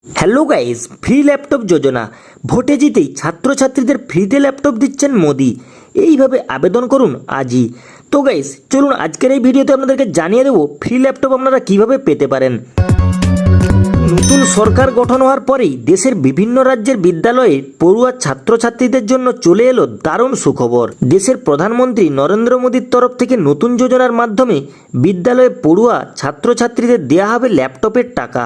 Hello guys, free laptop যোজনা ভোটে জিতেই ছাত্রছাত্রীদের ফ্রিতে ল্যাপটপ দিচ্ছেন মোদি। এইভাবে আবেদন করুন আজই। তো গাইস চলুন আজকের এই ভিডিওতে আপনাদেরকে জানিয়ে দেবো ফ্রি ল্যাপটপ আপনারা কিভাবে পেতে পারেন। নতুন সরকার গঠন হওয়ার পরেই দেশের বিভিন্ন রাজ্যের বিদ্যালয়ে পড়ুয়া ছাত্রছাত্রীদের জন্য চলে এলো দারুণ সুখবর। দেশের প্রধানমন্ত্রী নরেন্দ্র মোদীর তরফ থেকে নতুন যোজনার মাধ্যমে বিদ্যালয়ে পড়ুয়া ছাত্রছাত্রীদের দেওয়া হবে ল্যাপটপের টাকা।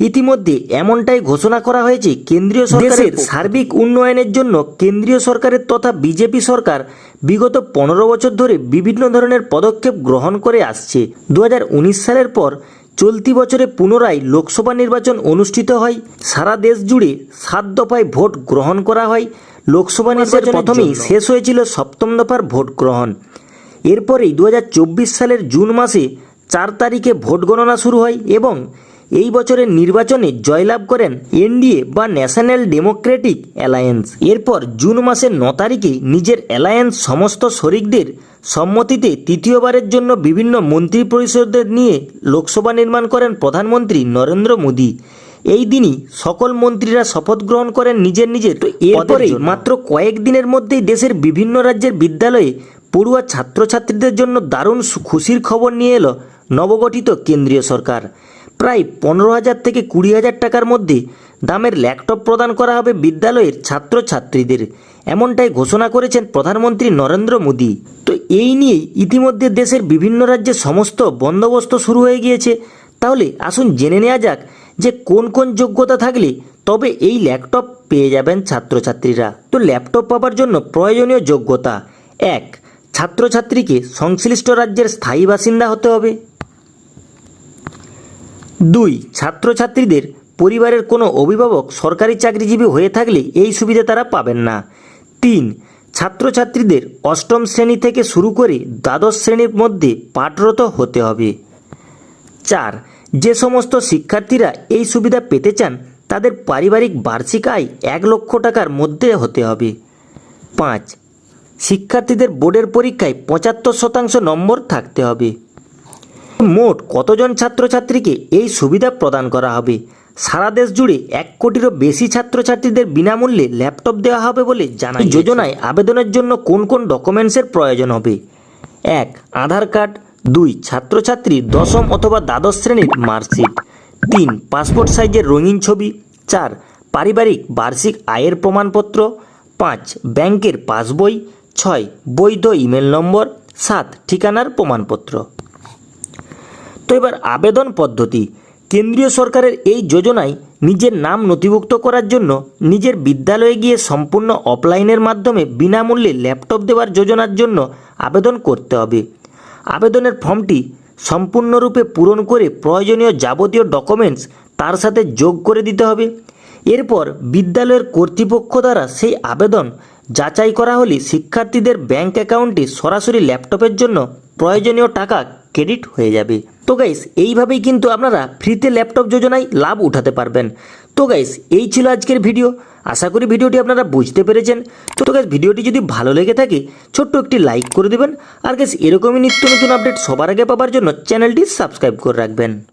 ইতিমধ্যে এমনটাই ঘোষণা করা হয়েছে কেন্দ্রীয় সরকারের সার্বিক উন্নয়নের জন্য কেন্দ্রীয় সরকারের তথা বিজেপি সরকার বিগত 15 বছর ধরে বিভিন্ন ধরনের পদক্ষেপ গ্রহণ করে আসছে। 2019 সালের পর চলতি বছরে পুনরায় লোকসভা নির্বাচন অনুষ্ঠিত হয়। সারা দেশ জুড়ে 7 দফায় ভোট গ্রহণ করা হয়। লোকসভা নির্বাচন প্রথমেই শেষ হয়েছিল 7ম দফার ভোট গ্রহণ। এরপরেই 2024 সালের জুন মাসে 4 তারিখে ভোট গণনা শুরু হয় এবং এই বছরের নির্বাচনে জয়লাভ করেন এনডিএ বা ন্যাশনাল ডেমোক্রেটিক অ্যালায়েন্স। এরপর জুন মাসের 9 তারিখে নিজের অ্যালায়েন্স সমস্ত শরিকদের সম্মতিতে তৃতীয়বারের জন্য বিভিন্ন মন্ত্রী পরিষদের নিয়ে লোকসভা নির্মাণ করেন প্রধানমন্ত্রী নরেন্দ্র মোদী। এই দিনই সকল মন্ত্রীরা শপথ গ্রহণ করেন নিজের নিজের। তো এরপরেই মাত্র কয়েকদিনের মধ্যেই দেশের বিভিন্ন রাজ্যের বিদ্যালয়ে পড়ুয়া ছাত্রছাত্রীদের জন্য দারুণ খুশির খবর নিয়ে এলো নবগঠিত কেন্দ্রীয় সরকার। প্রায় 15,000 থেকে 20,000 টাকার মধ্যে দামের ল্যাপটপ প্রদান করা হবে বিদ্যালয়ের ছাত্রছাত্রীদের, এমনটাই ঘোষণা করেছেন প্রধানমন্ত্রী নরেন্দ্র মোদী। তো এই নিয়েই ইতিমধ্যে দেশের বিভিন্ন রাজ্যে সমস্ত বন্দোবস্ত শুরু হয়ে গিয়েছে। তাহলে আসুন জেনে নেওয়া যাক যে কোন কোন যোগ্যতা থাকলে তবে এই ল্যাপটপ পেয়ে যাবেন ছাত্রছাত্রীরা। তো ল্যাপটপ পাওয়ার জন্য প্রয়োজনীয় যোগ্যতা: 1. ছাত্রছাত্রীকে সংশ্লিষ্ট রাজ্যের স্থায়ী বাসিন্দা হতে হবে। 2. ছাত্রছাত্রীদের পরিবারের কোনো অভিভাবক সরকারি চাকরিজীবী হয়ে থাকলে এই সুবিধা তারা পাবেন না। 3. ছাত্রছাত্রীদের 8ম শ্রেণী থেকে শুরু করে দ্বাদশ শ্রেণীর মধ্যে পাঠরত হতে হবে। 4. যে সমস্ত শিক্ষার্থীরা এই সুবিধা পেতে চান তাদের পারিবারিক বার্ষিক আয় 1 লক্ষ টাকার মধ্যে হতে হবে। 5. শিক্ষার্থীদের বোর্ডের পরীক্ষায় 75% নম্বর থাকতে হবে। মোট কতজন ছাত্রছাত্রীকে এই সুবিধা প্রদান করা হবে? সারা দেশ জুড়ে 1 কোটিরও বেশি ছাত্রছাত্রীদের বিনামূল্যে ল্যাপটপ দেওয়া হবে বলে জানা গেছে। যোজনায় আবেদনের জন্য কোন কোন ডকুমেন্টসের প্রয়োজন হবে? 1. আধার কার্ড। 2. ছাত্রছাত্রীর 10ম অথবা দ্বাদশ শ্রেণীর মার্কশিট। 3. পাসপোর্ট সাইজের রঙিন ছবি। 4. পারিবারিক বার্ষিক আয়ের প্রমাণপত্র। 5. ব্যাংকের পাসবই। 6. বৈধ ইমেল নম্বর। 7. ঠিকানার প্রমাণপত্র। তো এবার আবেদন পদ্ধতি। কেন্দ্রীয় সরকারের এই যোজনায় নিজের নাম নথিভুক্ত করার জন্য নিজের বিদ্যালয়ে গিয়ে সম্পূর্ণ অফলাইনের মাধ্যমে বিনামূল্যে ল্যাপটপ দেওয়ার যোজনার জন্য আবেদন করতে হবে। আবেদনের ফর্মটি সম্পূর্ণরূপে পূরণ করে প্রয়োজনীয় যাবতীয় ডকুমেন্টস তার সাথে যোগ করে দিতে হবে। এরপর বিদ্যালয়ের কর্তৃপক্ষ দ্বারা সেই আবেদন যাচাই করা হলে শিক্ষার্থীদের ব্যাংক অ্যাকাউন্টে সরাসরি ল্যাপটপের জন্য প্রয়োজনীয় টাকা ক্রেডিট হয়ে যাবে। তো গাইস এইভাবেই কিন্তু আপনারা ফ্রিতে ল্যাপটপ যোজনায় লাভ উঠাতে পারবেন। তো গাইস এই ছিল আজকের ভিডিও। আশা করি ভিডিওটি আপনারা বুঝতে পেরেছেন। তো গাইস ভিডিওটি যদি ভালো লেগে থাকে ছোট্ট একটি লাইক করে দেবেন। আর গাইস এরকমই নিত্য নতুন আপডেট সবার আগে পাওয়ার জন্য চ্যানেলটি সাবস্ক্রাইব করে রাখবেন।